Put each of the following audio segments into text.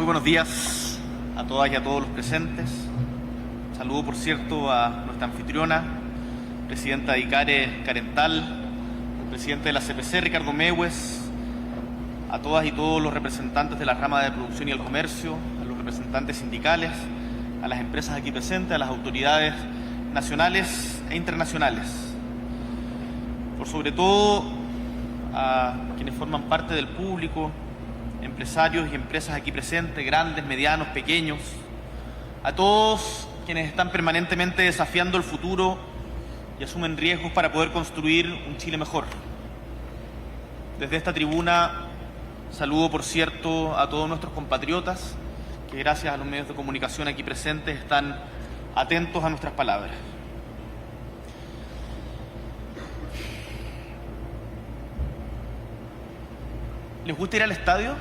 Muy buenos días a todas y a todos los presentes. Saludo, por cierto, a nuestra anfitriona, presidenta de ICARE, Carental, el presidente de la CPC, Ricardo Mewes, a todas y todos los representantes de la rama de producción y el comercio, a los representantes sindicales, a las empresas aquí presentes, a las autoridades nacionales e internacionales. Por sobre todo, a quienes forman parte del público, empresarios y empresas aquí presentes, grandes, medianos, pequeños, a todos quienes están permanentemente desafiando el futuro y asumen riesgos para poder construir un Chile mejor. Desde esta tribuna saludo, por cierto, a todos nuestros compatriotas que gracias a los medios de comunicación aquí presentes están atentos a nuestras palabras. ¿Les gusta ir al estadio?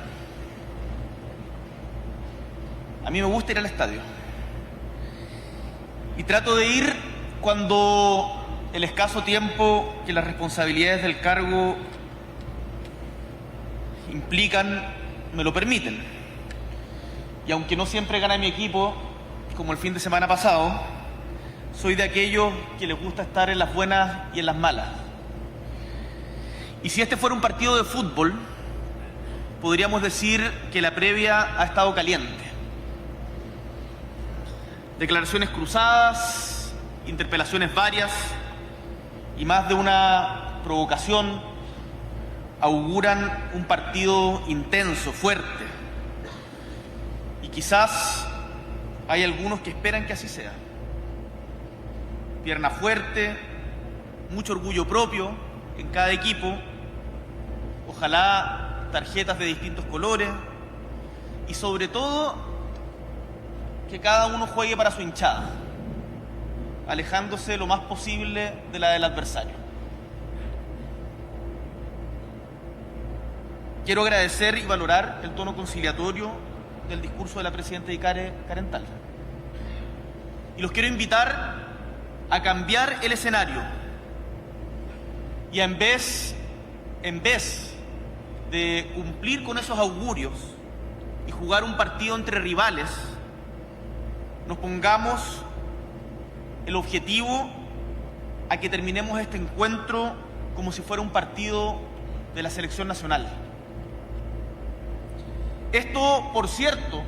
A mí me gusta ir al estadio. Y trato de ir cuando el escaso tiempo que las responsabilidades del cargo implican me lo permiten. Y aunque no siempre gana mi equipo, como el fin de semana pasado, soy de aquellos que les gusta estar en las buenas y en las malas. Y si este fuera un partido de fútbol, podríamos decir que la previa ha estado caliente. Declaraciones cruzadas, interpelaciones varias y más de una provocación auguran un partido intenso, fuerte. Y quizás hay algunos que esperan que así sea. Pierna fuerte, mucho orgullo propio en cada equipo, ojalá tarjetas de distintos colores y sobre todo que cada uno juegue para su hinchada, alejándose lo más posible de la del adversario. Quiero agradecer y valorar el tono conciliatorio del discurso de la presidenta de ICARE, Carental. Y los quiero invitar a cambiar el escenario y en vez de cumplir con esos augurios y jugar un partido entre rivales, nos pongamos el objetivo a que terminemos este encuentro como si fuera un partido de la selección nacional. Esto, por cierto,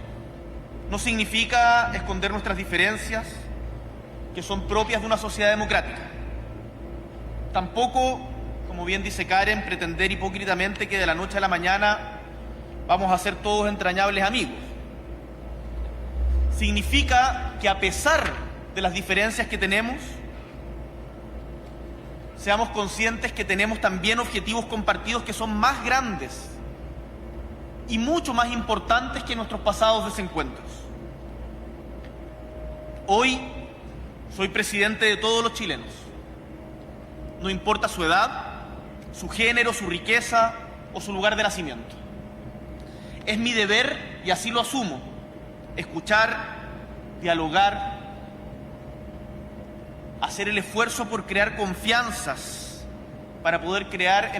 no significa esconder nuestras diferencias, que son propias de una sociedad democrática. Tampoco, como bien dice Karen, pretender hipócritamente que de la noche a la mañana vamos a ser todos entrañables amigos. Significa que a pesar de las diferencias que tenemos, seamos conscientes que tenemos también objetivos compartidos que son más grandes y mucho más importantes que nuestros pasados desencuentros. Hoy soy presidente de todos los chilenos. No importa su edad, su género, su riqueza o su lugar de nacimiento. Es mi deber, y así lo asumo, escuchar, dialogar, hacer el esfuerzo por crear confianzas para poder crear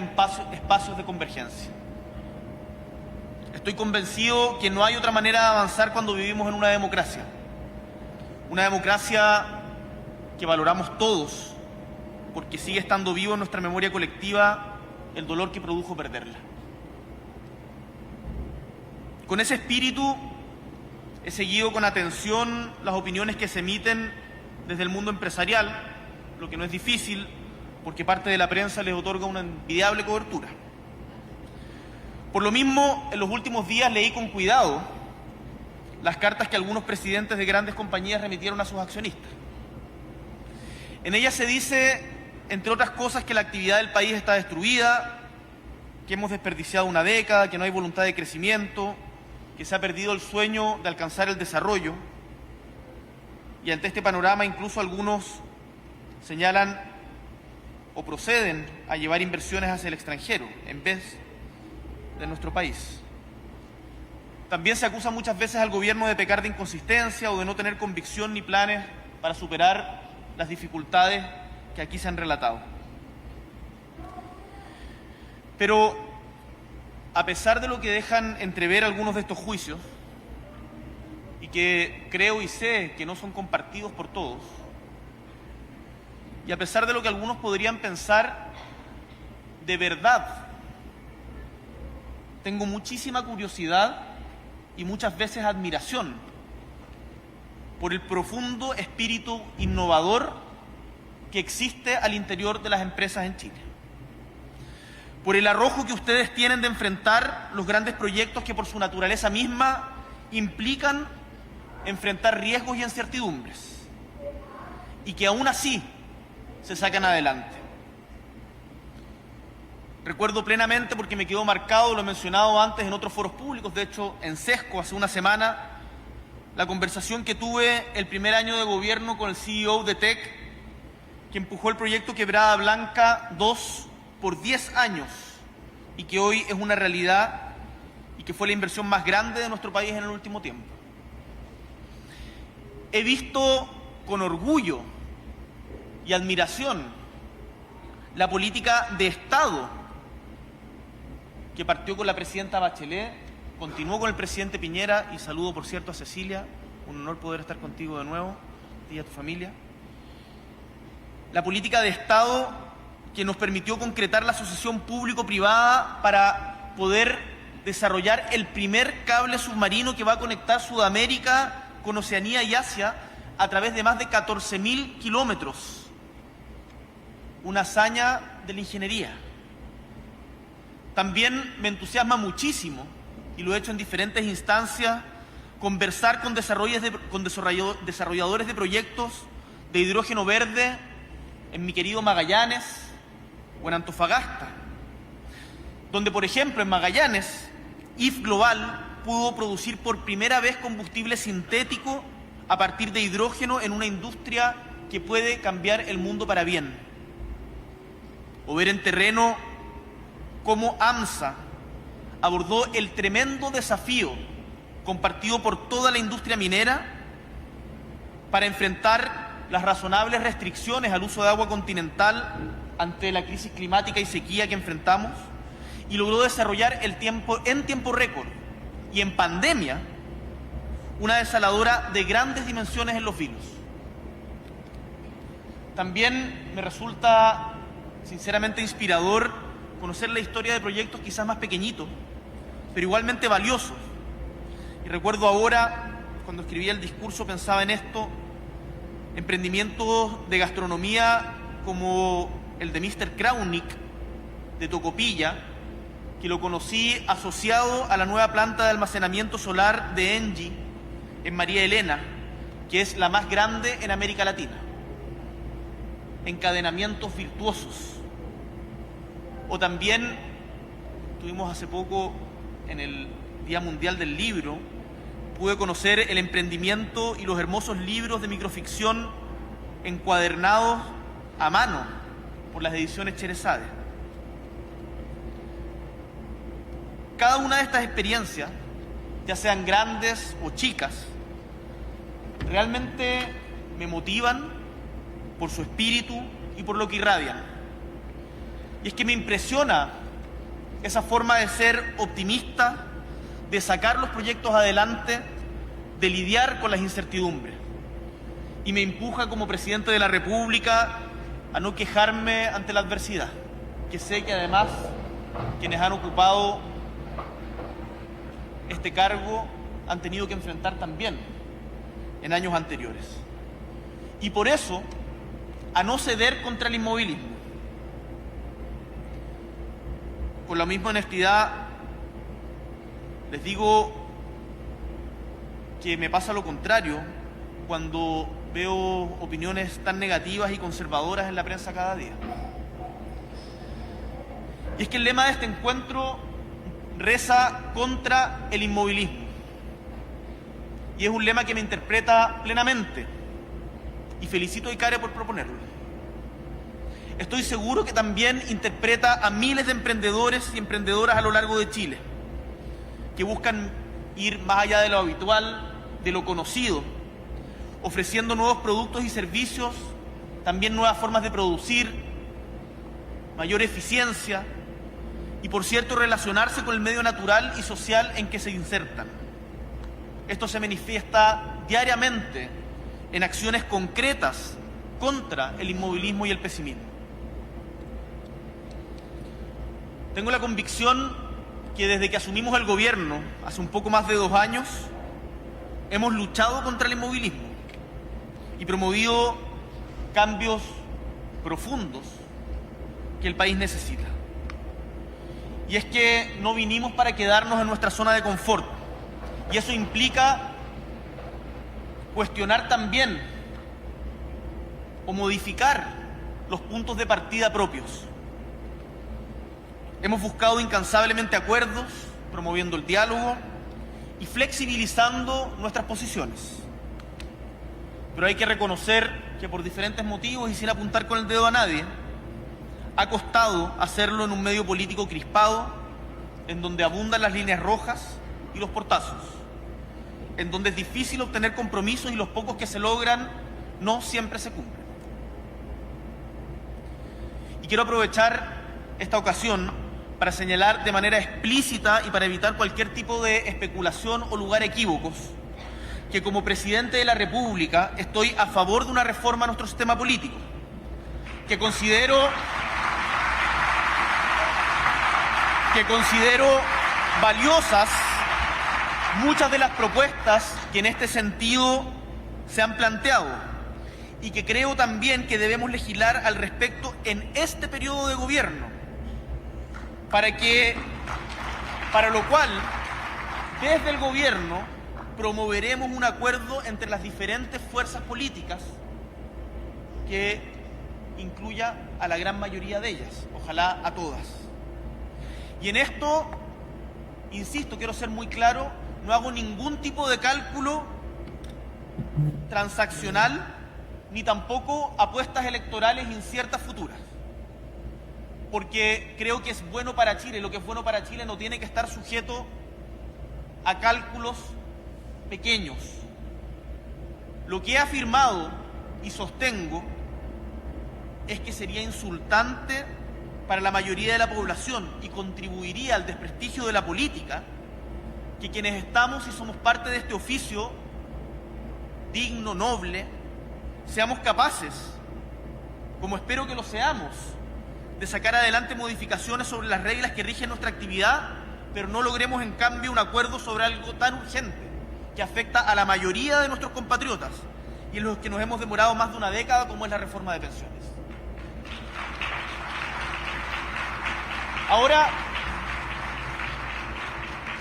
espacios de convergencia. Estoy convencido que no hay otra manera de avanzar cuando vivimos en una democracia que valoramos todos, porque sigue estando vivo en nuestra memoria colectiva el dolor que produjo perderla. Con ese espíritu he seguido con atención las opiniones que se emiten desde el mundo empresarial, lo que no es difícil porque parte de la prensa les otorga una envidiable cobertura. Por lo mismo, en los últimos días leí con cuidado las cartas que algunos presidentes de grandes compañías remitieron a sus accionistas. En ellas se dice, entre otras cosas, que la actividad del país está destruida, que hemos desperdiciado una década, que no hay voluntad de crecimiento, que se ha perdido el sueño de alcanzar el desarrollo. Y ante este panorama incluso algunos señalan o proceden a llevar inversiones hacia el extranjero en vez de nuestro país. También se acusa muchas veces al gobierno de pecar de inconsistencia o de no tener convicción ni planes para superar las dificultades que aquí se han relatado. Pero a pesar de lo que dejan entrever algunos de estos juicios, y que creo y sé que no son compartidos por todos. Y a pesar de lo que algunos podrían pensar, de verdad, tengo muchísima curiosidad y muchas veces admiración por el profundo espíritu innovador que existe al interior de las empresas en Chile. Por el arrojo que ustedes tienen de enfrentar los grandes proyectos que por su naturaleza misma implican enfrentar riesgos y incertidumbres, y que aún así se sacan adelante. Recuerdo plenamente, porque me quedó marcado, lo he mencionado antes en otros foros públicos, de hecho en Sesco hace una semana, la conversación que tuve el primer año de gobierno con el CEO de TEC, que empujó el proyecto Quebrada Blanca 2 por 10 años y que hoy es una realidad y que fue la inversión más grande de nuestro país en el último tiempo. He visto con orgullo y admiración la política de Estado que partió con la presidenta Bachelet, continuó con el presidente Piñera, y saludo por cierto a Cecilia, un honor poder estar contigo de nuevo, y a tu familia. La política de Estado que nos permitió concretar la asociación público-privada para poder desarrollar el primer cable submarino que va a conectar Sudamérica con Oceanía y Asia a través de más de 14.000 kilómetros. Una hazaña de la ingeniería. También me entusiasma muchísimo, y lo he hecho en diferentes instancias, conversar con desarrolladores de proyectos de hidrógeno verde en mi querido Magallanes o en Antofagasta, donde, por ejemplo, en Magallanes, IF Global pudo producir por primera vez combustible sintético a partir de hidrógeno en una industria que puede cambiar el mundo para bien. O ver en terreno cómo AMSA abordó el tremendo desafío compartido por toda la industria minera para enfrentar las razonables restricciones al uso de agua continental ante la crisis climática y sequía que enfrentamos, y logró desarrollar en tiempo récord y en pandemia una desaladora de grandes dimensiones en Los Vilos. También me resulta sinceramente inspirador conocer la historia de proyectos quizás más pequeñitos, pero igualmente valiosos. Y recuerdo ahora, cuando escribía el discurso, pensaba en esto, emprendimientos de gastronomía como el de Mr. Kraunik de Tocopilla, que lo conocí asociado a la nueva planta de almacenamiento solar de Engie en María Elena, que es la más grande en América Latina. Encadenamientos virtuosos. O también tuvimos hace poco, en el Día Mundial del Libro, pude conocer el emprendimiento y los hermosos libros de microficción encuadernados a mano por las ediciones Cherezade. Cada una de estas experiencias, ya sean grandes o chicas, realmente me motivan por su espíritu y por lo que irradian. Y es que me impresiona esa forma de ser optimista, de sacar los proyectos adelante, de lidiar con las incertidumbres. Y me empuja como presidente de la República a no quejarme ante la adversidad, que sé que además quienes han ocupado este cargo han tenido que enfrentar también en años anteriores. Y por eso, a no ceder contra el inmovilismo. Con la misma honestidad, les digo que me pasa lo contrario cuando veo opiniones tan negativas y conservadoras en la prensa cada día. Y es que el lema de este encuentro reza contra el inmovilismo. Y es un lema que me interpreta plenamente. Y felicito a Icare por proponerlo. Estoy seguro que también interpreta a miles de emprendedores y emprendedoras a lo largo de Chile, que buscan ir más allá de lo habitual, de lo conocido, ofreciendo nuevos productos y servicios, también nuevas formas de producir, mayor eficiencia y, por cierto, relacionarse con el medio natural y social en que se insertan. Esto se manifiesta diariamente en acciones concretas contra el inmovilismo y el pesimismo. Tengo la convicción que desde que asumimos el gobierno, hace un poco más de 2 años, hemos luchado contra el inmovilismo y promovido cambios profundos que el país necesita. Y es que no vinimos para quedarnos en nuestra zona de confort, y eso implica cuestionar también o modificar los puntos de partida propios. Hemos buscado incansablemente acuerdos, promoviendo el diálogo y flexibilizando nuestras posiciones. Pero hay que reconocer que por diferentes motivos y sin apuntar con el dedo a nadie, ha costado hacerlo en un medio político crispado, en donde abundan las líneas rojas y los portazos, en donde es difícil obtener compromisos y los pocos que se logran no siempre se cumplen. Y quiero aprovechar esta ocasión para señalar de manera explícita y para evitar cualquier tipo de especulación o lugar a equívocos, que como presidente de la República estoy a favor de una reforma a nuestro sistema político, que considero valiosas muchas de las propuestas que en este sentido se han planteado, y que creo también que debemos legislar al respecto en este periodo de gobierno, para lo cual desde el gobierno promoveremos un acuerdo entre las diferentes fuerzas políticas que incluya a la gran mayoría de ellas, ojalá a todas. Y en esto, insisto, quiero ser muy claro, no hago ningún tipo de cálculo transaccional ni tampoco apuestas electorales inciertas futuras, porque creo que es bueno para Chile. Lo que es bueno para Chile no tiene que estar sujeto a cálculos pequeños. Lo que he afirmado y sostengo es que sería insultante para la mayoría de la población y contribuiría al desprestigio de la política que quienes estamos y somos parte de este oficio digno, noble, seamos capaces, como espero que lo seamos, de sacar adelante modificaciones sobre las reglas que rigen nuestra actividad, pero no logremos en cambio un acuerdo sobre algo tan urgente que afecta a la mayoría de nuestros compatriotas y en los que nos hemos demorado más de una década, como es la reforma de pensiones. Ahora,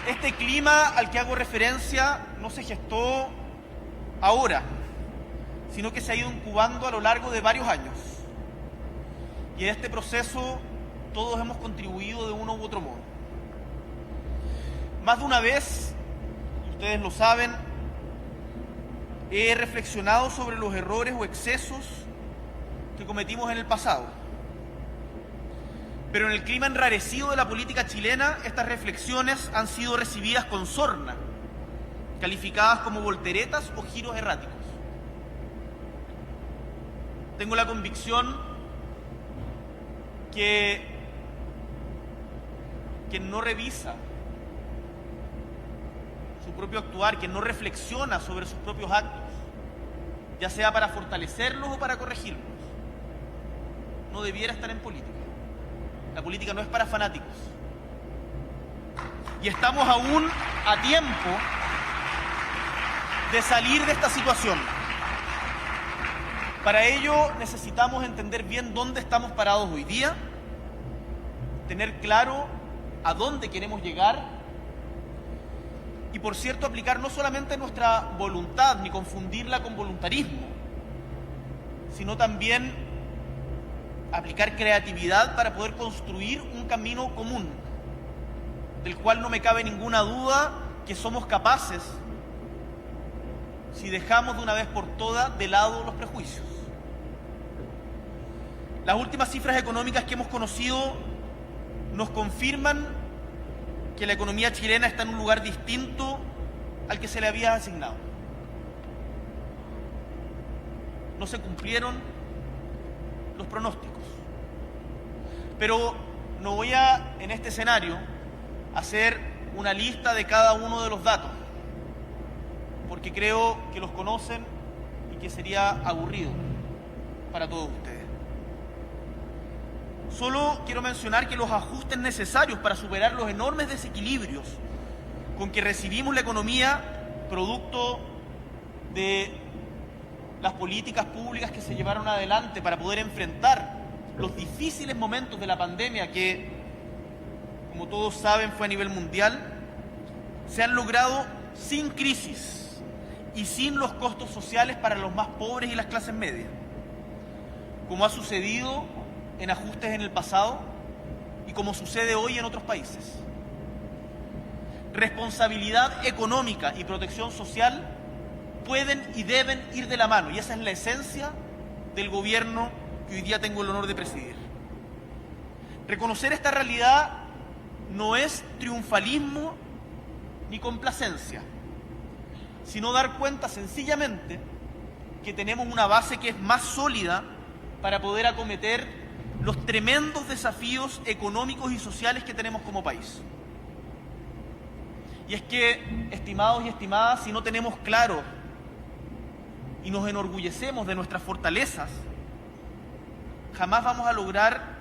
este clima al que hago referencia no se gestó ahora, sino que se ha ido incubando a lo largo de varios años. Y en este proceso todos hemos contribuido de uno u otro modo. Más de una vez, ustedes lo saben, he reflexionado sobre los errores o excesos que cometimos en el pasado. Pero en el clima enrarecido de la política chilena, estas reflexiones han sido recibidas con sorna, calificadas como volteretas o giros erráticos. Tengo la convicción que quien no revisa su propio actuar, quien no reflexiona sobre sus propios actos, ya sea para fortalecerlos o para corregirlos, no debiera estar en política. La política no es para fanáticos. Y estamos aún a tiempo de salir de esta situación. Para ello necesitamos entender bien dónde estamos parados hoy día, tener claro a dónde queremos llegar y, por cierto, aplicar no solamente nuestra voluntad ni confundirla con voluntarismo, sino también aplicar creatividad para poder construir un camino común, del cual no me cabe ninguna duda que somos capaces si dejamos de una vez por todas de lado los prejuicios. Las últimas cifras económicas que hemos conocido nos confirman que la economía chilena está en un lugar distinto al que se le había asignado. No se cumplieron los pronósticos. Pero no voy en este escenario, hacer una lista de cada uno de los datos. porque creo que los conocen y que sería aburrido para todos ustedes. Solo quiero mencionar que los ajustes necesarios para superar los enormes desequilibrios con que recibimos la economía producto de las políticas públicas que se llevaron adelante para poder enfrentar los difíciles momentos de la pandemia que, como todos saben, fue a nivel mundial, se han logrado sin crisis y sin los costos sociales para los más pobres y las clases medias, como ha sucedido en ajustes en el pasado y como sucede hoy en otros países. Responsabilidad económica y protección social pueden y deben ir de la mano, y esa es la esencia del gobierno que hoy día tengo el honor de presidir. Reconocer esta realidad no es triunfalismo ni complacencia, sino dar cuenta sencillamente que tenemos una base que es más sólida para poder acometer los tremendos desafíos económicos y sociales que tenemos como país. Y es que, estimados y estimadas, si no tenemos claro y nos enorgullecemos de nuestras fortalezas, jamás vamos a lograr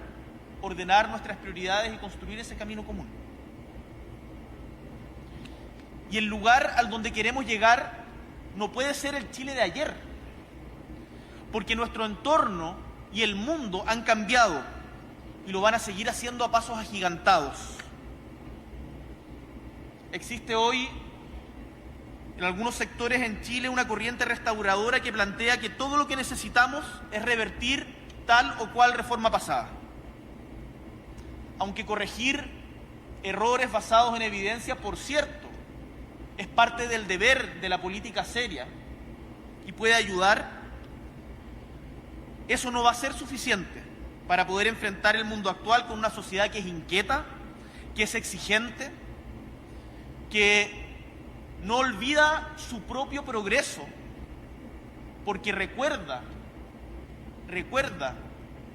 ordenar nuestras prioridades y construir ese camino común. Y el lugar al donde queremos llegar no puede ser el Chile de ayer, porque nuestro entorno y el mundo han cambiado y lo van a seguir haciendo a pasos agigantados. Existe hoy en algunos sectores en Chile una corriente restauradora que plantea que todo lo que necesitamos es revertir tal o cual reforma pasada. Aunque corregir errores basados en evidencia, por cierto, es parte del deber de la política seria y puede ayudar, eso no va a ser suficiente para poder enfrentar el mundo actual con una sociedad que es inquieta, que es exigente, que no olvida su propio progreso, porque recuerda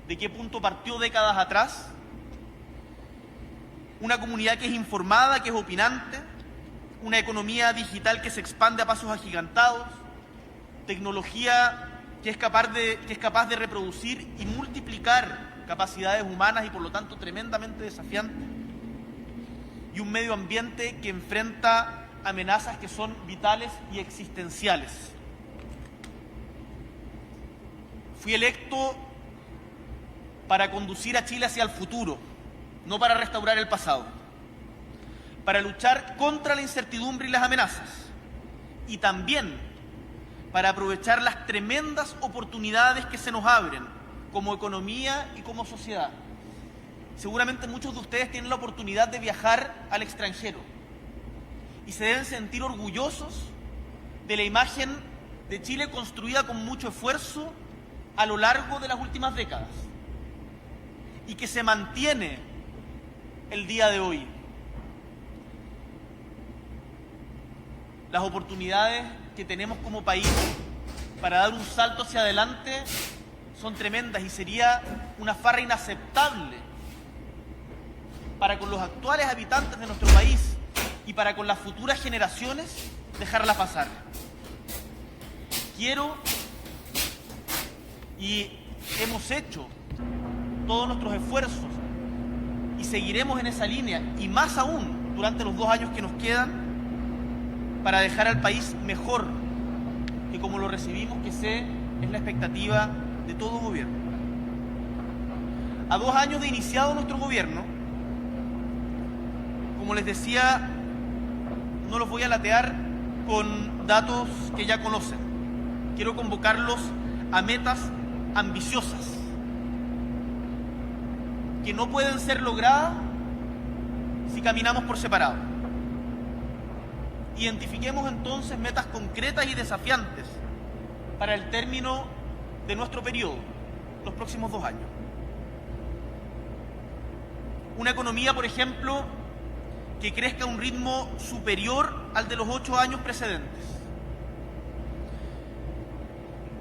de qué punto partió décadas atrás, una comunidad que es informada, que es opinante, una economía digital que se expande a pasos agigantados, tecnología que es capaz de reproducir y multiplicar capacidades humanas y por lo tanto tremendamente desafiante, y un medio ambiente que enfrenta amenazas que son vitales y existenciales. Fui electo para conducir a Chile hacia el futuro, no para restaurar el pasado, para luchar contra la incertidumbre y las amenazas, y también para aprovechar las tremendas oportunidades que se nos abren como economía y como sociedad. Seguramente muchos de ustedes tienen la oportunidad de viajar al extranjero y se deben sentir orgullosos de la imagen de Chile construida con mucho esfuerzo a lo largo de las últimas décadas y que se mantiene el día de hoy. Las oportunidades que tenemos como país para dar un salto hacia adelante son tremendas y sería una farra inaceptable para con los actuales habitantes de nuestro país y para con las futuras generaciones dejarla pasar. Quiero y hemos hecho todos nuestros esfuerzos y seguiremos en esa línea y más aún durante los 2 años que nos quedan para dejar al país mejor que como lo recibimos, que sé es la expectativa de todo gobierno. A 2 años de iniciado nuestro gobierno, como les decía, no los voy a latear con datos que ya conocen. Quiero convocarlos a metas ambiciosas que no pueden ser logradas si caminamos por separado. Identifiquemos entonces metas concretas y desafiantes para el término de nuestro periodo, los próximos 2 años. Una economía, por ejemplo, que crezca a un ritmo superior al de los 8 años precedentes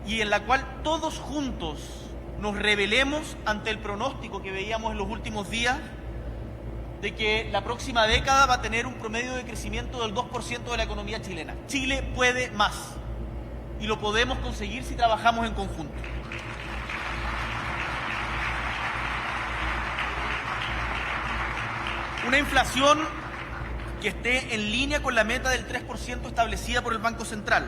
y en la cual todos juntos nos rebelemos ante el pronóstico que veíamos en los últimos días de que la próxima década va a tener un promedio de crecimiento del 2% de la economía chilena. Chile puede más y lo podemos conseguir si trabajamos en conjunto. Una inflación que esté en línea con la meta del 3% establecida por el Banco Central.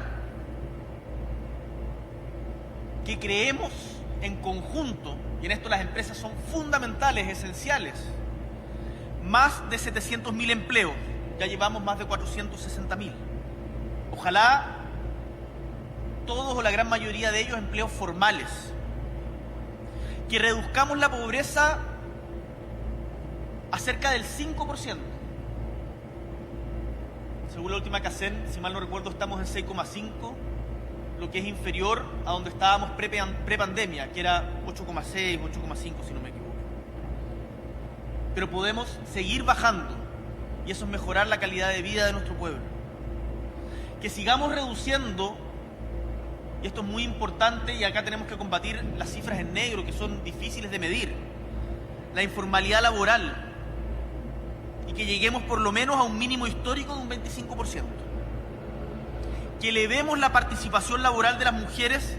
Que creemos en conjunto, y en esto las empresas son fundamentales, esenciales, más de 700.000 empleos, ya llevamos más de 460.000. Ojalá todos o la gran mayoría de ellos empleos formales. Que reduzcamos la pobreza a cerca del 5%. Según la última CACEN, si mal no recuerdo, estamos en 6,5%, lo que es inferior a donde estábamos pre-pandemia, que era 8,6, 8,5 si no me equivoco. Pero podemos seguir bajando y eso es mejorar la calidad de vida de nuestro pueblo. Que sigamos reduciendo, y esto es muy importante y acá tenemos que combatir las cifras en negro que son difíciles de medir, la informalidad laboral, y que lleguemos por lo menos a un mínimo histórico de un 25%. Que elevemos la participación laboral de las mujeres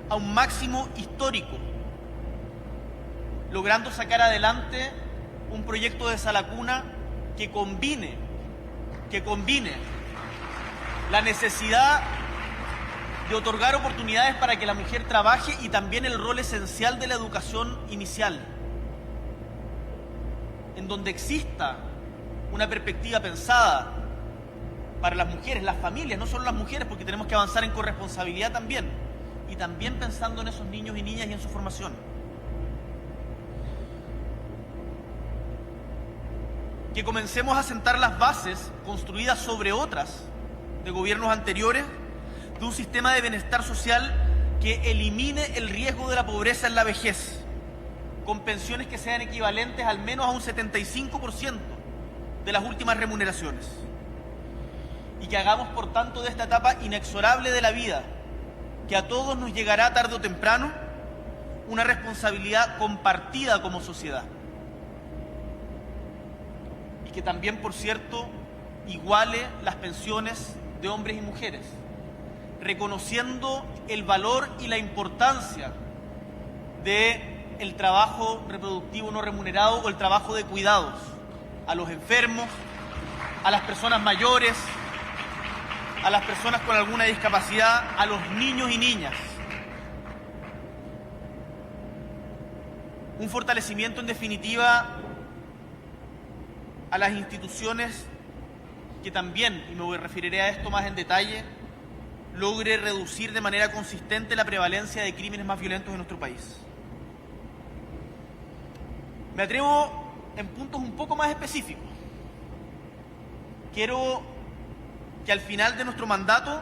a un máximo histórico, logrando sacar adelante un proyecto de sala cuna que combine la necesidad de otorgar oportunidades para que la mujer trabaje y también el rol esencial de la educación inicial, en donde exista una perspectiva pensada para las mujeres, las familias, no solo las mujeres, porque tenemos que avanzar en corresponsabilidad también, y también pensando en esos niños y niñas y en su formación. Que comencemos a sentar las bases construidas sobre otras de gobiernos anteriores de un sistema de bienestar social que elimine el riesgo de la pobreza en la vejez, con pensiones que sean equivalentes al menos a un 75% de las últimas remuneraciones. Y que hagamos, por tanto, de esta etapa inexorable de la vida, que a todos nos llegará tarde o temprano, una responsabilidad compartida como sociedad. Y que también, por cierto, iguale las pensiones de hombres y mujeres, reconociendo el valor y la importancia del trabajo reproductivo no remunerado o el trabajo de cuidados a los enfermos, a las personas mayores, a las personas con alguna discapacidad, a los niños y niñas. Un fortalecimiento, en definitiva, a las instituciones que también, y me referiré a esto más en detalle, logre reducir de manera consistente la prevalencia de crímenes más violentos en nuestro país. Me atrevo en puntos un poco más específicos. Quiero que al final de nuestro mandato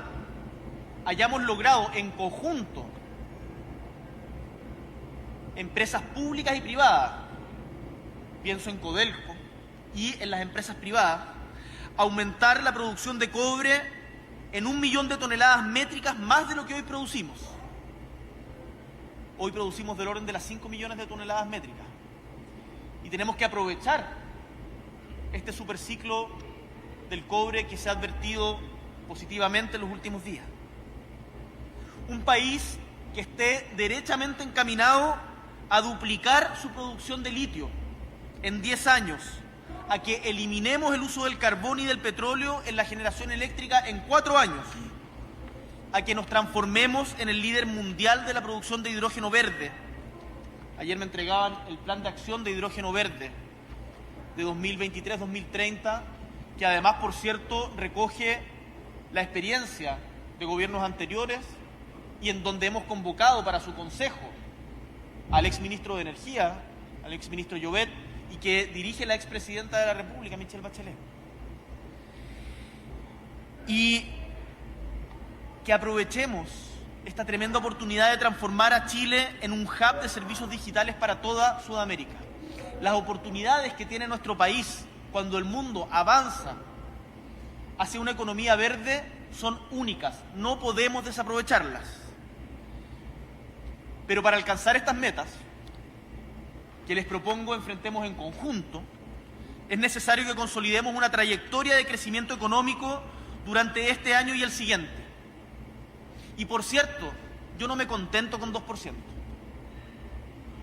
hayamos logrado en conjunto, empresas públicas y privadas, pienso en Codelco y en las empresas privadas, aumentar la producción de cobre en 1 millón de toneladas métricas más de lo que hoy producimos. Hoy producimos del orden de las 5 millones de toneladas métricas. Y tenemos que aprovechar este superciclo del cobre que se ha advertido positivamente en los últimos días. Un país que esté derechamente encaminado a duplicar su producción de litio en 10 años, a que eliminemos el uso del carbón y del petróleo en la generación eléctrica en 4 años, a que nos transformemos en el líder mundial de la producción de hidrógeno verde. Ayer me entregaban el plan de acción de hidrógeno verde de 2023-2030, que además, por cierto, recoge la experiencia de gobiernos anteriores y en donde hemos convocado para su consejo al exministro de Energía, al exministro Llobet, y que dirige la expresidenta de la República, Michelle Bachelet. Y que aprovechemos esta tremenda oportunidad de transformar a Chile en un hub de servicios digitales para toda Sudamérica. Las oportunidades que tiene nuestro país cuando el mundo avanza hacia una economía verde son únicas, no podemos desaprovecharlas. Pero para alcanzar estas metas, que les propongo enfrentemos en conjunto, es necesario que consolidemos una trayectoria de crecimiento económico durante este año y el siguiente. Y por cierto, yo no me contento con 2%.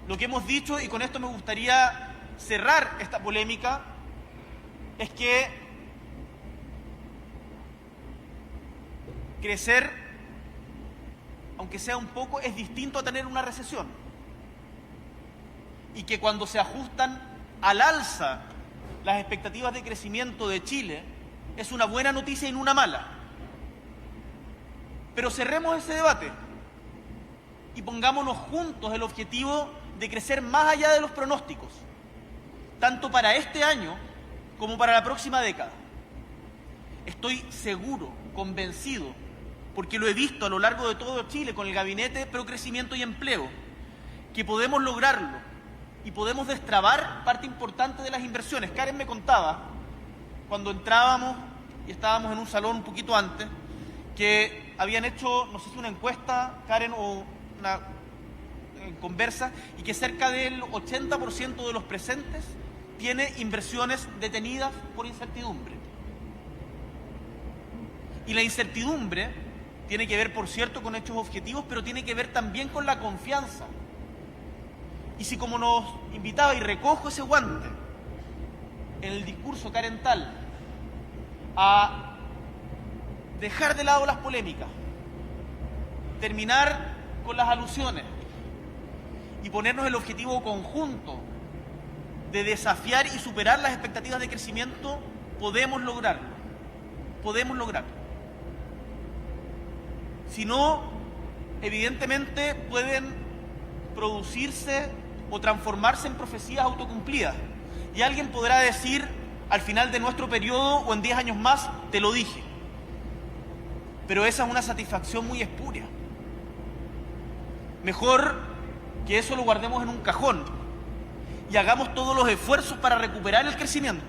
Lo que hemos dicho, y con esto me gustaría cerrar esta polémica, es que crecer, aunque sea un poco, es distinto a tener una recesión. Y que cuando se ajustan al alza las expectativas de crecimiento de Chile, es una buena noticia y no una mala. Pero cerremos ese debate y pongámonos juntos el objetivo de crecer más allá de los pronósticos, tanto para este año como para la próxima década. Estoy seguro, convencido, porque lo he visto a lo largo de todo Chile con el Gabinete Pro Crecimiento y Empleo, que podemos lograrlo y podemos destrabar parte importante de las inversiones. Karen me contaba, cuando entrábamos y estábamos en un salón un poquito antes, que habían hecho, no sé si una encuesta, Karen, o una conversa, y que cerca del 80% de los presentes tiene inversiones detenidas por incertidumbre. Y la incertidumbre tiene que ver, por cierto, con hechos objetivos, pero tiene que ver también con la confianza. Y si, como nos invitaba, y recojo ese guante en el discurso carental, a dejar de lado las polémicas, terminar con las alusiones y ponernos el objetivo conjunto de desafiar y superar las expectativas de crecimiento, podemos lograrlo. Podemos lograrlo. Si no, evidentemente pueden producirse o transformarse en profecías autocumplidas. Y alguien podrá decir al final de nuestro periodo o en 10 años más, te lo dije. Pero esa es una satisfacción muy espuria. Mejor que eso lo guardemos en un cajón y hagamos todos los esfuerzos para recuperar el crecimiento.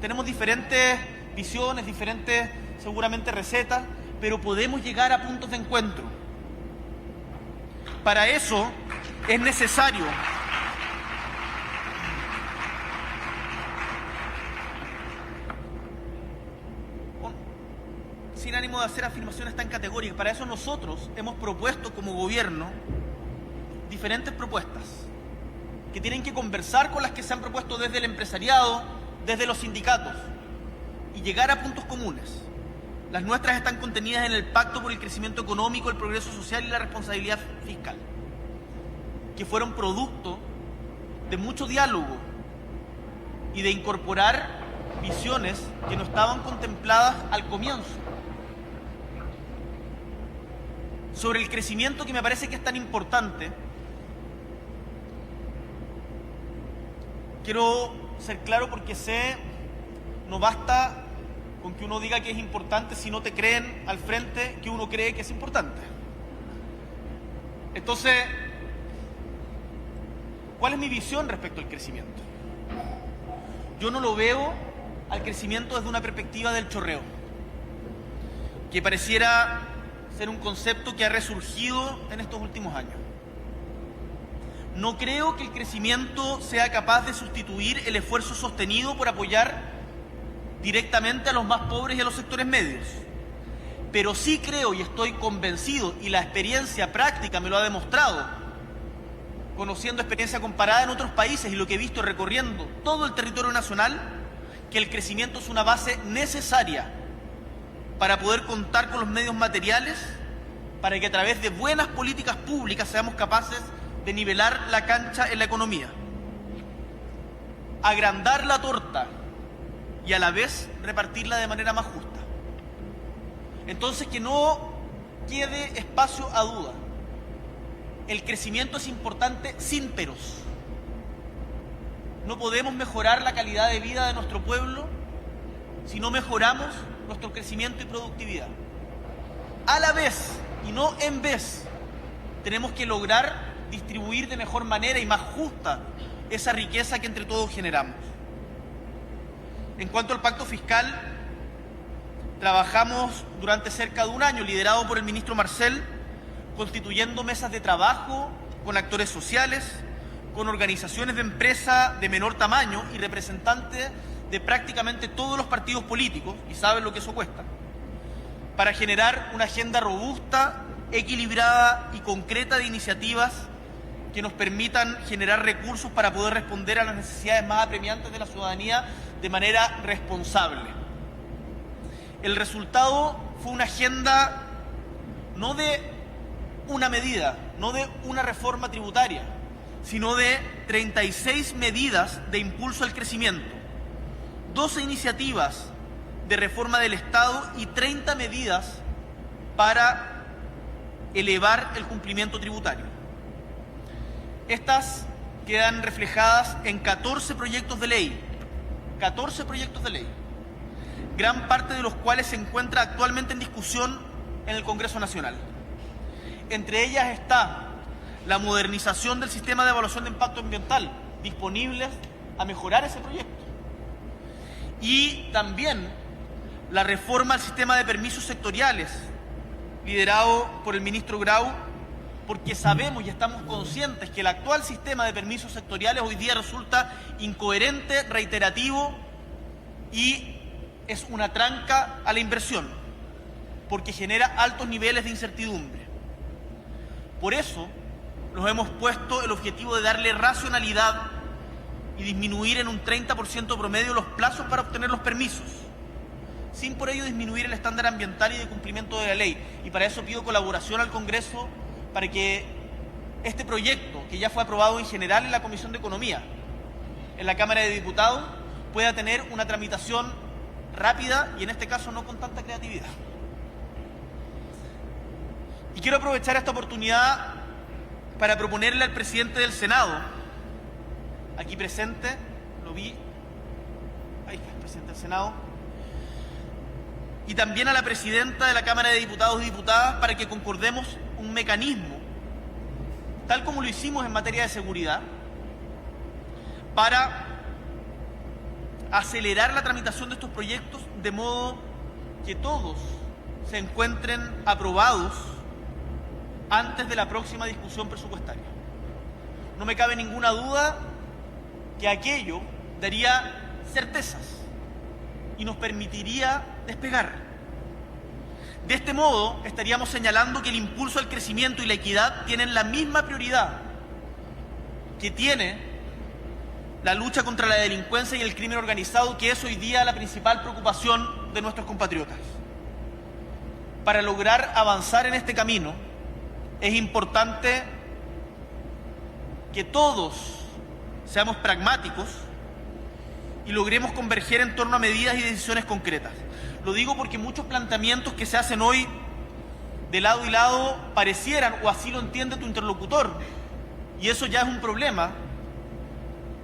Tenemos diferentes visiones, diferentes seguramente recetas, pero podemos llegar a puntos de encuentro. Para eso es necesario sin ánimo de hacer afirmaciones tan categóricas. Para eso nosotros hemos propuesto como gobierno diferentes propuestas que tienen que conversar con las que se han propuesto desde el empresariado, desde los sindicatos, y llegar a puntos comunes. Las nuestras están contenidas en el Pacto por el Crecimiento Económico, el Progreso Social y la Responsabilidad Fiscal, que fueron producto de mucho diálogo y de incorporar visiones que no estaban contempladas al comienzo. Sobre el crecimiento, que me parece que es tan importante, quiero ser claro, porque sé, no basta con que uno diga que es importante si no te creen al frente que uno cree que es importante. Entonces, ¿cuál es mi visión respecto al crecimiento? Yo no lo veo al crecimiento desde una perspectiva del chorreo, que pareciera ser un concepto que ha resurgido en estos últimos años. No creo que el crecimiento sea capaz de sustituir el esfuerzo sostenido por apoyar directamente a los más pobres y a los sectores medios. Pero sí creo, y estoy convencido, y la experiencia práctica me lo ha demostrado, conociendo experiencia comparada en otros países y lo que he visto recorriendo todo el territorio nacional, que el crecimiento es una base necesaria para poder contar con los medios materiales, para que a través de buenas políticas públicas seamos capaces de nivelar la cancha en la economía, agrandar la torta y a la vez repartirla de manera más justa. Entonces, que no quede espacio a duda. El crecimiento es importante sin peros. No podemos mejorar la calidad de vida de nuestro pueblo si no mejoramos nuestro crecimiento y productividad. A la vez, y no en vez, tenemos que lograr distribuir de mejor manera y más justa esa riqueza que entre todos generamos. En cuanto al pacto fiscal, trabajamos durante cerca de un año, liderado por el ministro Marcel, constituyendo mesas de trabajo con actores sociales, con organizaciones de empresa de menor tamaño y representantes de prácticamente todos los partidos políticos, y saben lo que eso cuesta, para generar una agenda robusta, equilibrada y concreta de iniciativas que nos permitan generar recursos para poder responder a las necesidades más apremiantes de la ciudadanía de manera responsable. El resultado fue una agenda no de una medida, no de una reforma tributaria, sino de 36 medidas de impulso al crecimiento, 12 iniciativas de reforma del Estado y 30 medidas para elevar el cumplimiento tributario. Estas quedan reflejadas en 14 proyectos de ley, gran parte de los cuales se encuentra actualmente en discusión en el Congreso Nacional. Entre ellas está la modernización del sistema de evaluación de impacto ambiental, disponibles a mejorar ese proyecto. Y también la reforma al sistema de permisos sectoriales, liderado por el ministro Grau, porque sabemos y estamos conscientes que el actual sistema de permisos sectoriales hoy día resulta incoherente, reiterativo y es una tranca a la inversión, porque genera altos niveles de incertidumbre. Por eso nos hemos puesto el objetivo de darle racionalidad y disminuir en un 30% promedio los plazos para obtener los permisos, sin por ello disminuir el estándar ambiental y de cumplimiento de la ley. Y para eso pido colaboración al Congreso para que este proyecto, que ya fue aprobado en general en la Comisión de Economía, en la Cámara de Diputados, pueda tener una tramitación rápida y en este caso no con tanta creatividad. Y quiero aprovechar esta oportunidad para proponerle al presidente del Senado, aquí presente, lo vi, ahí está el presidente del Senado, y también a la presidenta de la Cámara de Diputados y Diputadas para que concordemos un mecanismo, tal como lo hicimos en materia de seguridad, para acelerar la tramitación de estos proyectos de modo que todos se encuentren aprobados antes de la próxima discusión presupuestaria. No me cabe ninguna duda que aquello daría certezas y nos permitiría despegar. De este modo, estaríamos señalando que el impulso al crecimiento y la equidad tienen la misma prioridad que tiene la lucha contra la delincuencia y el crimen organizado, que es hoy día la principal preocupación de nuestros compatriotas. Para lograr avanzar en este camino, es importante que todos seamos pragmáticos y logremos converger en torno a medidas y decisiones concretas. Lo digo porque muchos planteamientos que se hacen hoy de lado y lado parecieran, o así lo entiende tu interlocutor, y eso ya es un problema,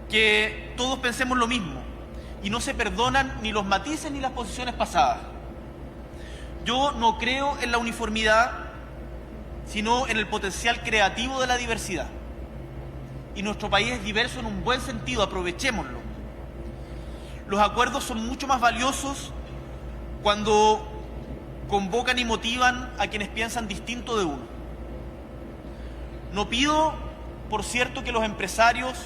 que todos pensemos lo mismo y no se perdonan ni los matices ni las posiciones pasadas. Yo no creo en la uniformidad, sino en el potencial creativo de la diversidad. Y nuestro país es diverso en un buen sentido, aprovechémoslo. Los acuerdos son mucho más valiosos cuando convocan y motivan a quienes piensan distinto de uno. No pido, por cierto, que los empresarios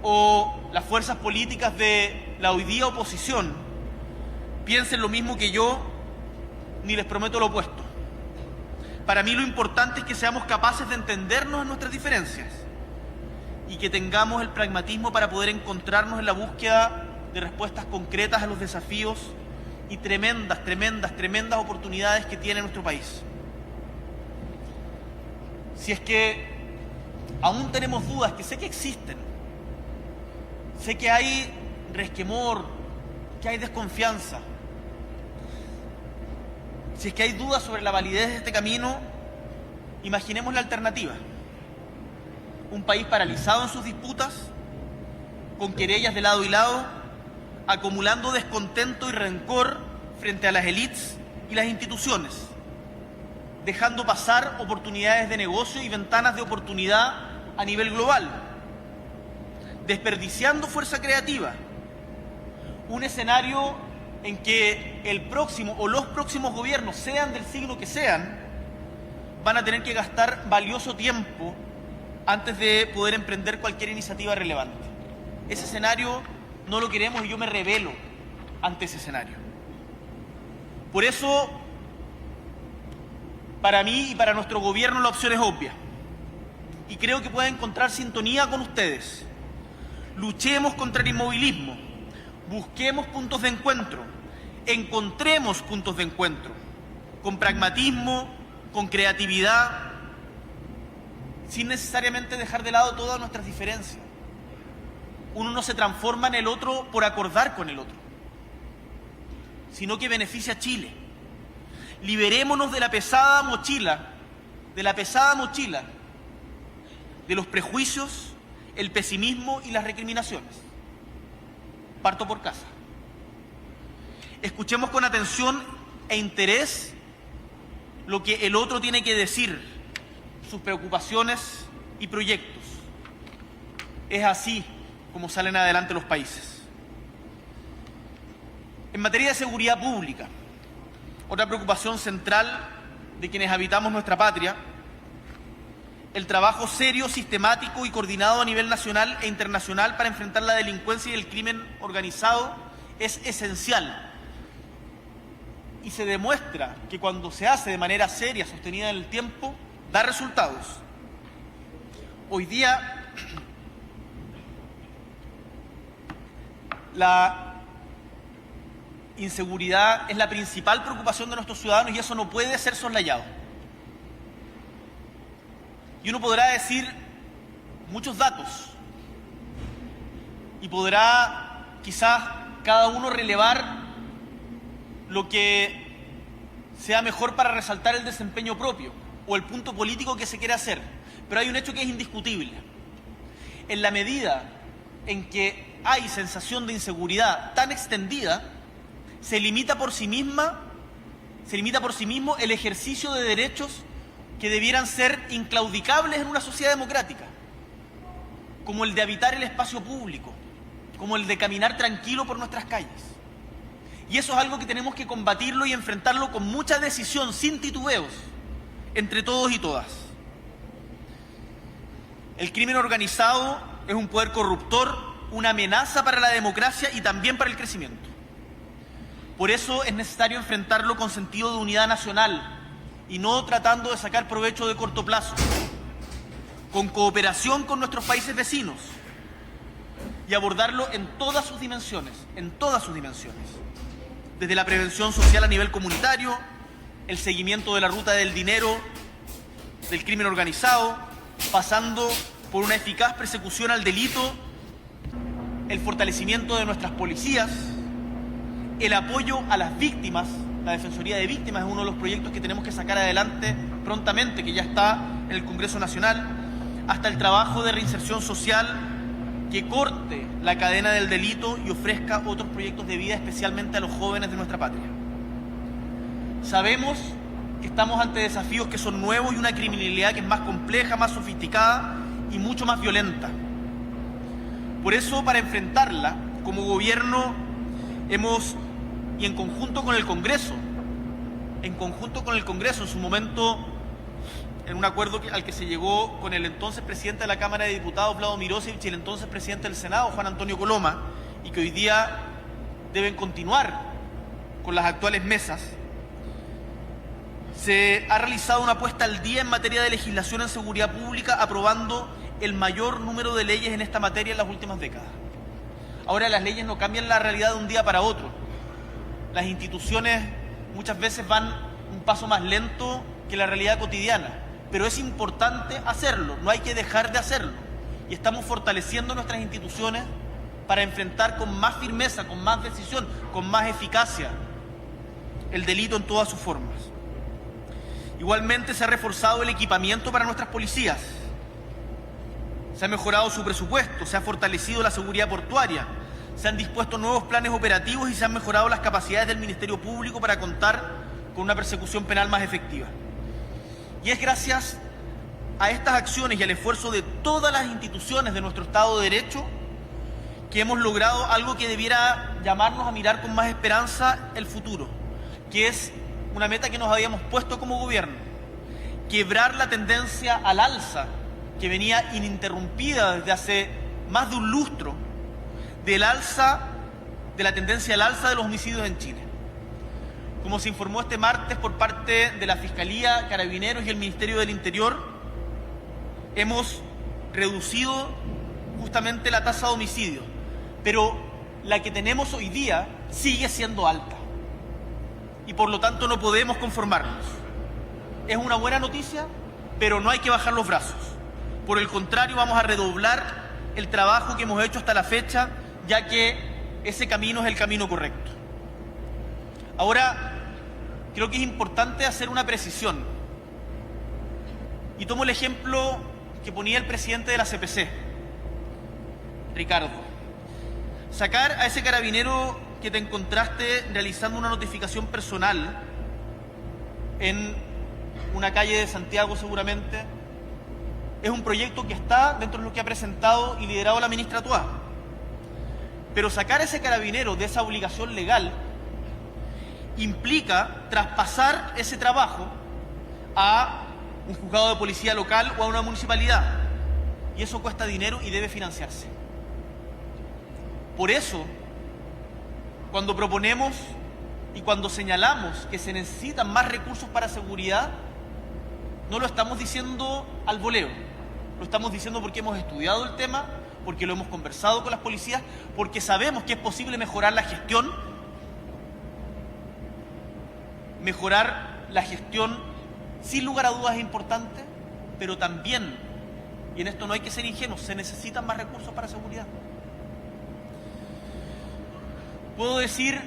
o las fuerzas políticas de la hoy día oposición piensen lo mismo que yo, ni les prometo lo opuesto. Para mí lo importante es que seamos capaces de entendernos en nuestras diferencias y que tengamos el pragmatismo para poder encontrarnos en la búsqueda de respuestas concretas a los desafíos y tremendas oportunidades que tiene nuestro país. Si es que aún tenemos dudas, que sé que existen, sé que hay resquemor, que hay desconfianza, si es que hay dudas sobre la validez de este camino, imaginemos la alternativa. Un país paralizado en sus disputas, con querellas de lado y lado, acumulando descontento y rencor frente a las élites y las instituciones, dejando pasar oportunidades de negocio y ventanas de oportunidad a nivel global, desperdiciando fuerza creativa. Un escenario en que el próximo o los próximos gobiernos, sean del signo que sean, van a tener que gastar valioso tiempo antes de poder emprender cualquier iniciativa relevante. Ese escenario No lo queremos y yo me rebelo ante ese escenario. Por eso, para mí y para nuestro gobierno la opción es obvia. Y creo que puede encontrar sintonía con ustedes. Luchemos contra el inmovilismo. Busquemos puntos de encuentro. Encontremos puntos de encuentro. Con pragmatismo, con creatividad, sin necesariamente dejar de lado todas nuestras diferencias. Uno no se transforma en el otro por acordar con el otro, sino que beneficia a Chile. Liberémonos de la pesada mochila, de los prejuicios, el pesimismo y las recriminaciones. Parto por casa. Escuchemos con atención e interés lo que el otro tiene que decir, sus preocupaciones y proyectos. Es así como salen adelante los países. En materia de seguridad pública, otra preocupación central de quienes habitamos nuestra patria, el trabajo serio, sistemático y coordinado a nivel nacional e internacional para enfrentar la delincuencia y el crimen organizado es esencial. Y se demuestra que cuando se hace de manera seria, sostenida en el tiempo, da resultados. Hoy día, la inseguridad es la principal preocupación de nuestros ciudadanos y eso no puede ser soslayado. Y uno podrá decir muchos datos y podrá quizás cada uno relevar lo que sea mejor para resaltar el desempeño propio o el punto político que se quiere hacer. Pero hay un hecho que es indiscutible. En la medida en que hay sensación de inseguridad tan extendida, se limita por sí mismo el ejercicio de derechos que debieran ser inclaudicables en una sociedad democrática, como el de habitar el espacio público, como el de caminar tranquilo por nuestras calles. Y eso es algo que tenemos que combatirlo y enfrentarlo con mucha decisión, sin titubeos, entre todos y todas. El crimen organizado es un poder corruptor, una amenaza para la democracia y también para el crecimiento. Por eso es necesario enfrentarlo con sentido de unidad nacional y no tratando de sacar provecho de corto plazo, con cooperación con nuestros países vecinos y abordarlo en todas sus dimensiones, desde la prevención social a nivel comunitario, el seguimiento de la ruta del dinero, del crimen organizado, pasando por una eficaz persecución al delito, el fortalecimiento de nuestras policías, el apoyo a las víctimas. La Defensoría de Víctimas es uno de los proyectos que tenemos que sacar adelante prontamente, que ya está en el Congreso Nacional, hasta el trabajo de reinserción social que corte la cadena del delito y ofrezca otros proyectos de vida, especialmente a los jóvenes de nuestra patria. Sabemos que estamos ante desafíos que son nuevos y una criminalidad que es más compleja, más sofisticada y mucho más violenta. Por eso, para enfrentarla, como gobierno y en conjunto con el Congreso, en su momento, en un acuerdo al que se llegó con el entonces presidente de la Cámara de Diputados, Vlado Mirosevic, y el entonces presidente del Senado, Juan Antonio Coloma, y que hoy día deben continuar con las actuales mesas, se ha realizado una puesta al día en materia de legislación en seguridad pública, aprobando el mayor número de leyes en esta materia en las últimas décadas. Ahora, las leyes no cambian la realidad de un día para otro. Las instituciones muchas veces van un paso más lento que la realidad cotidiana, pero es importante hacerlo, no hay que dejar de hacerlo. Y estamos fortaleciendo nuestras instituciones para enfrentar con más firmeza, con más decisión, con más eficacia el delito en todas sus formas. Igualmente se ha reforzado el equipamiento para nuestras policías, se ha mejorado su presupuesto, se ha fortalecido la seguridad portuaria, se han dispuesto nuevos planes operativos y se han mejorado las capacidades del Ministerio Público para contar con una persecución penal más efectiva. Y es gracias a estas acciones y al esfuerzo de todas las instituciones de nuestro Estado de Derecho que hemos logrado algo que debiera llamarnos a mirar con más esperanza el futuro, que es una meta que nos habíamos puesto como gobierno: quebrar la tendencia al alza que venía ininterrumpida desde hace más de un lustro de la tendencia al alza de los homicidios en Chile. Como se informó este martes por parte de la Fiscalía, Carabineros y el Ministerio del Interior, hemos reducido justamente la tasa de homicidios, pero la que tenemos hoy día sigue siendo alta y por lo tanto no podemos conformarnos. Es una buena noticia, pero no hay que bajar los brazos. Por el contrario, vamos a redoblar el trabajo que hemos hecho hasta la fecha, ya que ese camino es el camino correcto. Ahora, creo que es importante hacer una precisión. Y tomo el ejemplo que ponía el presidente de la CPC, Ricardo. Sacar a ese carabinero que te encontraste realizando una notificación personal en una calle de Santiago seguramente, es un proyecto que está dentro de lo que ha presentado y liderado la ministra Toá. Pero sacar a ese carabinero de esa obligación legal implica traspasar ese trabajo a un juzgado de policía local o a una municipalidad. Y eso cuesta dinero y debe financiarse. Por eso, cuando proponemos y cuando señalamos que se necesitan más recursos para seguridad, no lo estamos diciendo al voleo, lo estamos diciendo porque hemos estudiado el tema, porque lo hemos conversado con las policías, porque sabemos que es posible mejorar la gestión. Mejorar la gestión, sin lugar a dudas, es importante, pero también, y en esto no hay que ser ingenuos, se necesitan más recursos para seguridad. Puedo decir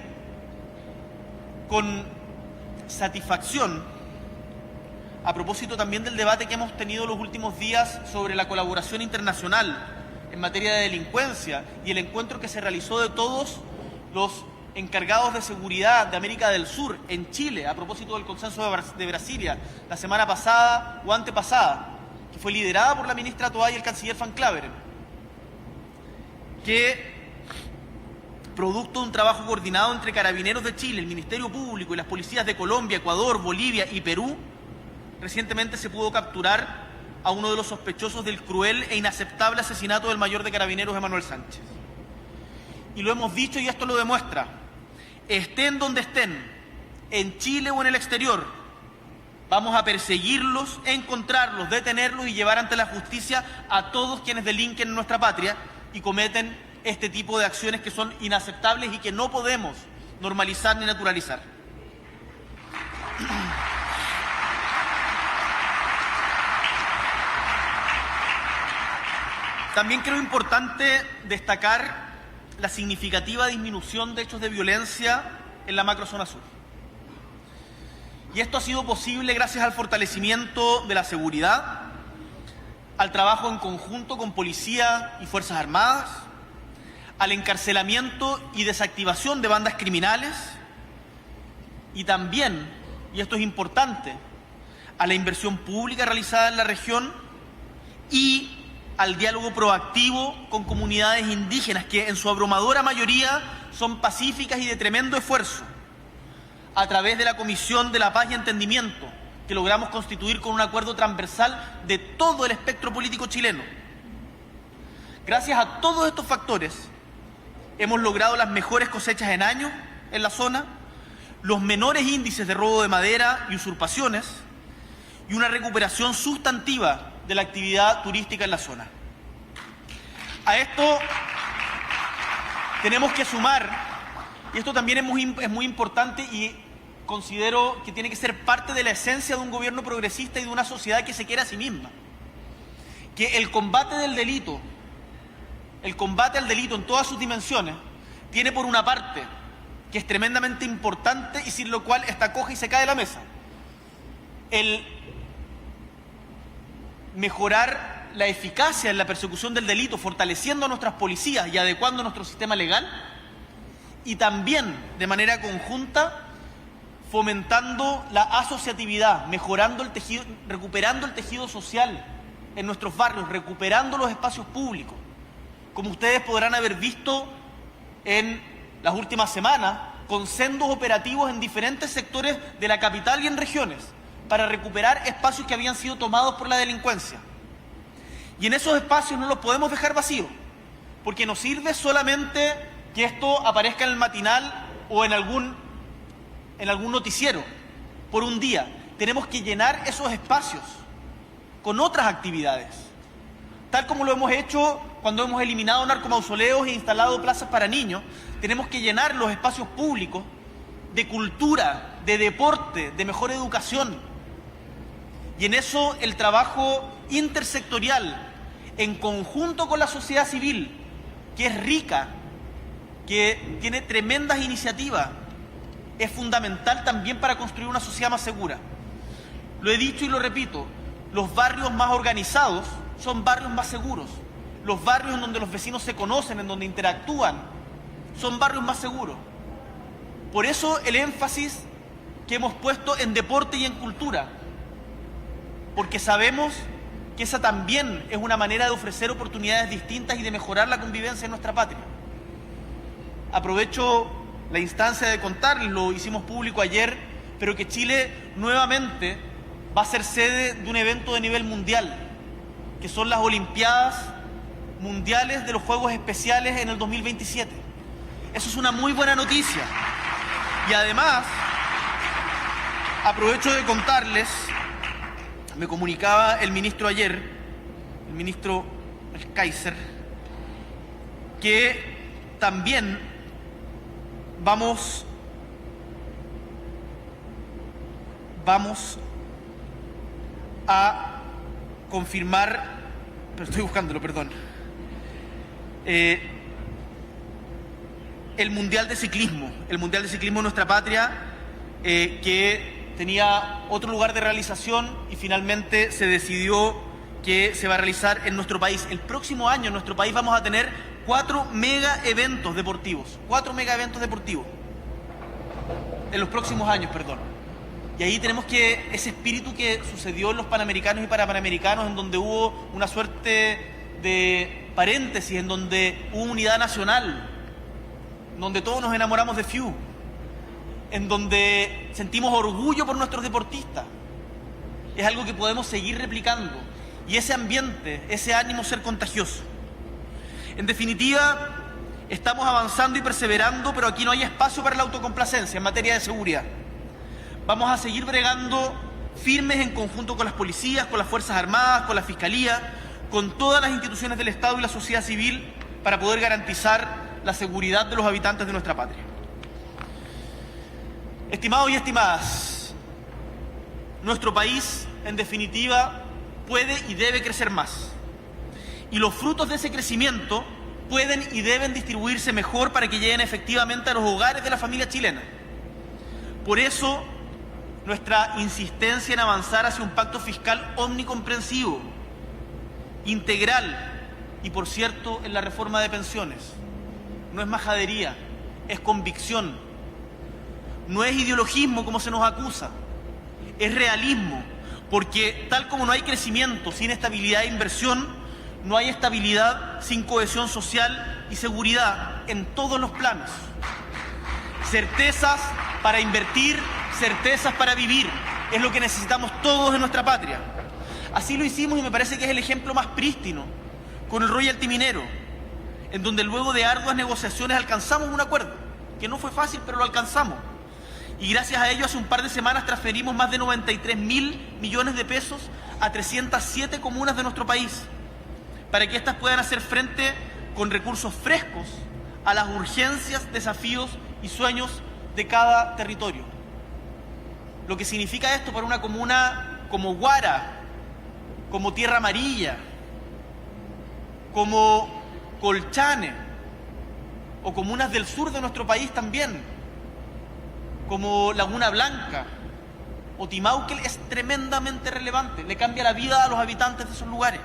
con satisfacción, a propósito también del debate que hemos tenido los últimos días sobre la colaboración internacional en materia de delincuencia y el encuentro que se realizó de todos los encargados de seguridad de América del Sur en Chile, a propósito del consenso de Brasilia, la semana pasada o antepasada, que fue liderada por la ministra Toá y el canciller Van Claveren, que, producto de un trabajo coordinado entre Carabineros de Chile, el Ministerio Público y las policías de Colombia, Ecuador, Bolivia y Perú, recientemente se pudo capturar a uno de los sospechosos del cruel e inaceptable asesinato del mayor de Carabineros, Emanuel Sánchez. Y lo hemos dicho y esto lo demuestra. Estén donde estén, en Chile o en el exterior, vamos a perseguirlos, encontrarlos, detenerlos y llevar ante la justicia a todos quienes delinquen en nuestra patria y cometen este tipo de acciones que son inaceptables y que no podemos normalizar ni naturalizar. También creo importante destacar la significativa disminución de hechos de violencia en la macrozona sur. Y esto ha sido posible gracias al fortalecimiento de la seguridad, al trabajo en conjunto con policía y Fuerzas Armadas, al encarcelamiento y desactivación de bandas criminales y también, y esto es importante, a la inversión pública realizada en la región y al diálogo proactivo con comunidades indígenas que en su abrumadora mayoría son pacíficas y de tremendo esfuerzo, a través de la Comisión de la Paz y Entendimiento que logramos constituir con un acuerdo transversal de todo el espectro político chileno. Gracias a todos estos factores hemos logrado las mejores cosechas en años en la zona, los menores índices de robo de madera y usurpaciones y una recuperación sustantiva de la actividad turística en la zona. A esto tenemos que sumar, y esto también es muy importante y considero que tiene que ser parte de la esencia de un gobierno progresista y de una sociedad que se quiere a sí misma, que el combate al delito en todas sus dimensiones tiene por una parte que es tremendamente importante y sin lo cual esta coja y se cae de la mesa, el mejorar la eficacia en la persecución del delito, fortaleciendo a nuestras policías y adecuando nuestro sistema legal, y también de manera conjunta fomentando la asociatividad, mejorando el tejido, recuperando el tejido social en nuestros barrios, recuperando los espacios públicos. Como ustedes podrán haber visto en las últimas semanas, con sendos operativos en diferentes sectores de la capital y en regiones, para recuperar espacios que habían sido tomados por la delincuencia. Y en esos espacios no los podemos dejar vacíos. Porque no sirve solamente que esto aparezca en el matinal o en algún noticiero por un día. Tenemos que llenar esos espacios con otras actividades, tal como lo hemos hecho cuando hemos eliminado narcomausoleos e instalado plazas para niños. Tenemos que llenar los espacios públicos de cultura, de deporte, de mejor educación. Y en eso el trabajo intersectorial, en conjunto con la sociedad civil, que es rica, que tiene tremendas iniciativas, es fundamental también para construir una sociedad más segura. Lo he dicho y lo repito, los barrios más organizados son barrios más seguros. Los barrios en donde los vecinos se conocen, en donde interactúan, son barrios más seguros. Por eso el énfasis que hemos puesto en deporte y en cultura, porque sabemos que esa también es una manera de ofrecer oportunidades distintas y de mejorar la convivencia en nuestra patria. Aprovecho la instancia de contarles, lo hicimos público ayer, pero que Chile nuevamente va a ser sede de un evento de nivel mundial, que son las Olimpiadas Mundiales de los Juegos Especiales en el 2027. Eso es una muy buena noticia. Y además, aprovecho de contarles, me comunicaba el ministro ayer, el ministro Kaiser, que también vamos a confirmar, pero estoy buscándolo, perdón, el Mundial de Ciclismo en nuestra patria, que tenía otro lugar de realización y finalmente se decidió que se va a realizar en nuestro país. El próximo año en nuestro país vamos a tener 4 mega eventos deportivos. En los próximos años, perdón. Y ahí tenemos que ese espíritu que sucedió en los Panamericanos y Parapanamericanos, en donde hubo una suerte de paréntesis, en donde hubo unidad nacional, en donde todos nos enamoramos de FIU, en donde sentimos orgullo por nuestros deportistas, es algo que podemos seguir replicando. Y ese ambiente, ese ánimo ser contagioso. En definitiva, estamos avanzando y perseverando, pero aquí no hay espacio para la autocomplacencia en materia de seguridad. Vamos a seguir bregando firmes en conjunto con las policías, con las Fuerzas Armadas, con la Fiscalía, con todas las instituciones del Estado y la sociedad civil para poder garantizar la seguridad de los habitantes de nuestra patria. Estimados y estimadas, nuestro país, en definitiva, puede y debe crecer más. Y los frutos de ese crecimiento pueden y deben distribuirse mejor para que lleguen efectivamente a los hogares de la familia chilena. Por eso, nuestra insistencia en avanzar hacia un pacto fiscal omnicomprensivo, integral y, por cierto, en la reforma de pensiones. No es majadería, es convicción. No es ideologismo como se nos acusa, es realismo, porque tal como no hay crecimiento sin estabilidad e inversión, no hay estabilidad sin cohesión social y seguridad en todos los planos. Certezas para invertir, certezas para vivir, es lo que necesitamos todos en nuestra patria. Así lo hicimos y me parece que es el ejemplo más prístino con el royalty minero, en donde luego de arduas negociaciones alcanzamos un acuerdo, que no fue fácil, pero lo alcanzamos. Y gracias a ello, hace un par de semanas transferimos más de 93.000 millones de pesos a 307 comunas de nuestro país, para que éstas puedan hacer frente con recursos frescos a las urgencias, desafíos y sueños de cada territorio. Lo que significa esto para una comuna como Guara, como Tierra Amarilla, como Colchane, o comunas del sur de nuestro país también, como Laguna Blanca o Timauquel, es tremendamente relevante. Le cambia la vida a los habitantes de esos lugares.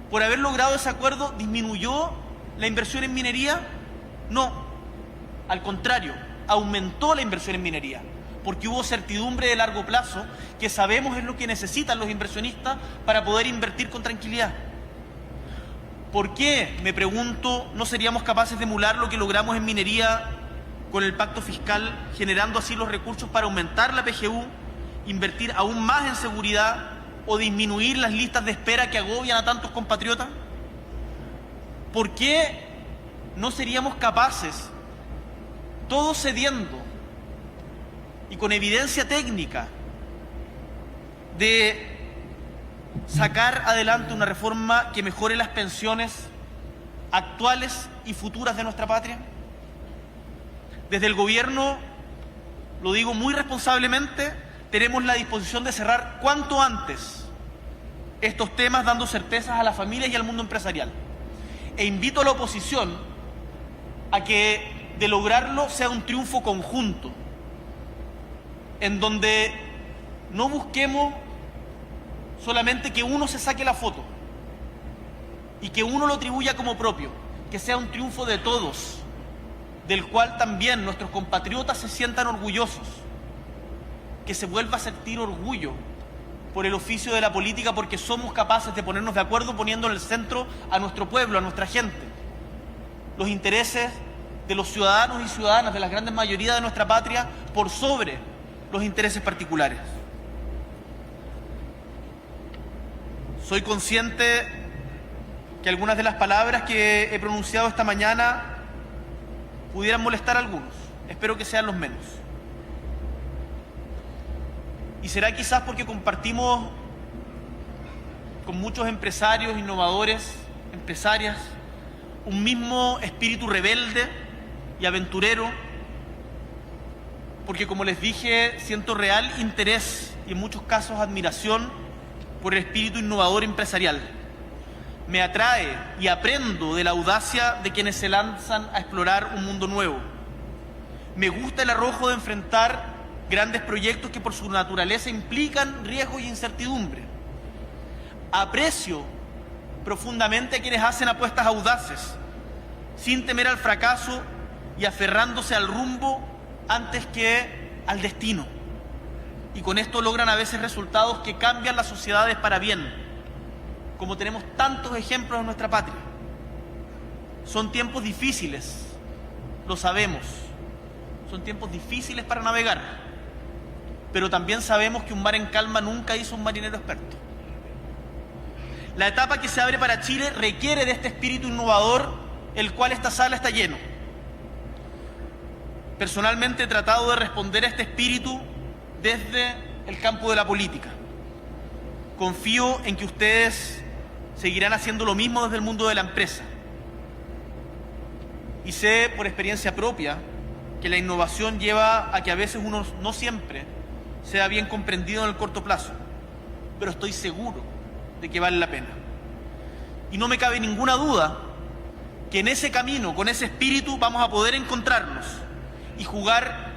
¿Por haber logrado ese acuerdo disminuyó la inversión en minería? No, al contrario, aumentó la inversión en minería, porque hubo certidumbre de largo plazo, que sabemos es lo que necesitan los inversionistas para poder invertir con tranquilidad. ¿Por qué, me pregunto, no seríamos capaces de emular lo que logramos en minería con el pacto fiscal, generando así los recursos para aumentar la PGU, invertir aún más en seguridad o disminuir las listas de espera que agobian a tantos compatriotas? ¿Por qué no seríamos capaces, todos cediendo y con evidencia técnica, de sacar adelante una reforma que mejore las pensiones actuales y futuras de nuestra patria? Desde el Gobierno, lo digo muy responsablemente, tenemos la disposición de cerrar cuanto antes estos temas, dando certezas a las familias y al mundo empresarial. E invito a la oposición a que, de lograrlo, sea un triunfo conjunto, en donde no busquemos solamente que uno se saque la foto y que uno lo atribuya como propio, que sea un triunfo de todos, del cual también nuestros compatriotas se sientan orgullosos, que se vuelva a sentir orgullo por el oficio de la política, porque somos capaces de ponernos de acuerdo poniendo en el centro a nuestro pueblo, a nuestra gente, los intereses de los ciudadanos y ciudadanas de la gran mayoría de nuestra patria por sobre los intereses particulares. Soy consciente que algunas de las palabras que he pronunciado esta mañana pudieran molestar a algunos. Espero que sean los menos. Y será quizás porque compartimos con muchos empresarios, innovadores, empresarias, un mismo espíritu rebelde y aventurero, porque, como les dije, siento real interés y en muchos casos admiración por el espíritu innovador empresarial. Me atrae y aprendo de la audacia de quienes se lanzan a explorar un mundo nuevo. Me gusta el arrojo de enfrentar grandes proyectos que por su naturaleza implican riesgo y incertidumbre. Aprecio profundamente a quienes hacen apuestas audaces, sin temer al fracaso y aferrándose al rumbo antes que al destino. Y con esto logran a veces resultados que cambian las sociedades para bien, como tenemos tantos ejemplos en nuestra patria. Son tiempos difíciles, lo sabemos, son tiempos difíciles para navegar, pero también sabemos que un mar en calma nunca hizo un marinero experto. La etapa que se abre para Chile requiere de este espíritu innovador, el cual esta sala está lleno. Personalmente he tratado de responder a este espíritu desde el campo de la política. Confío en que ustedes seguirán haciendo lo mismo desde el mundo de la empresa. Y sé por experiencia propia que la innovación lleva a que a veces uno no siempre sea bien comprendido en el corto plazo, pero estoy seguro de que vale la pena. Y no me cabe ninguna duda que en ese camino, con ese espíritu, vamos a poder encontrarnos y jugar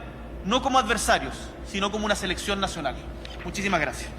no como adversarios, sino como una selección nacional. Muchísimas gracias.